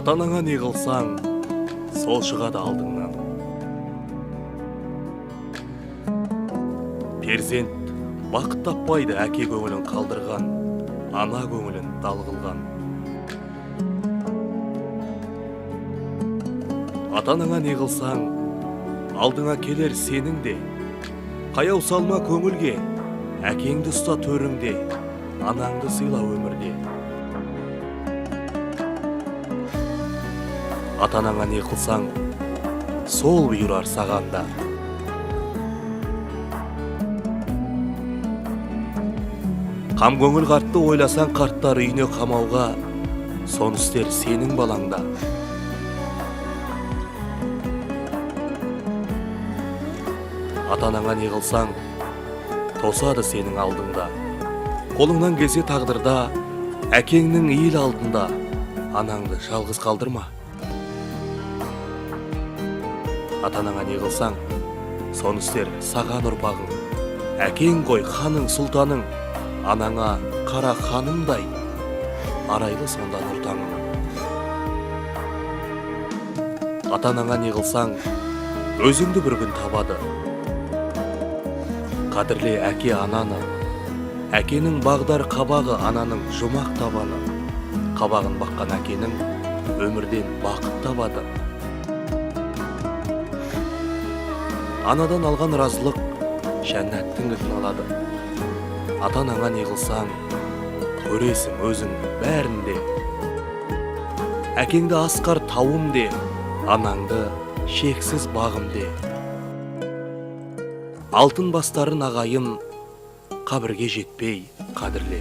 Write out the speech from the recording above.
Ата-анаңа не қылсаң, сол шығады алдыңнан. Перзент бақыт таппайды әке көңілін қалдырған, ана көңілін дал қылған. Ата-анаңа не қылсаң, алдыңа келер сенің де. Қаяу салма көңілге, әкеңді ұста төріңде, анаңды сыйла өмірде. Ата-анаңа не қылсаң, сол бұйырар сағанда. Қам көңіл қартты ойласаң, қарттар үйіне қамауға, соны істер сенің балаңда. Ата-анаңа не қылсаң, тосады сенің алдыңда. Қолыңнан келсе тағдырда, әкеңнің ел алдында, анаңды жалғыз қалдырма. Ата-анаңа не қылсаң, соны істер саған ұрпағың. Әкең ғой ханың, сұлтаның, анаңа қара ханымдай, арайлы сонда нұртаңың. Ата-анаңа не қылсаң, өзіңді бір күн табады. Қадірле әке ананы, әкенің бағдар қабағы, ананың жұмақ табаны. Қабағын баққан әкенің өмірден бақыт табады. Анадан алған разылық жәннаттың кілтін алады. Ата-анаңа не қылсаң, көресің өзіңді бәрінде. Әкеңді асқар тауым де, анаңды шексіз бағым де. Алтын бастарын ағайын, қабірге жетпей қадірле.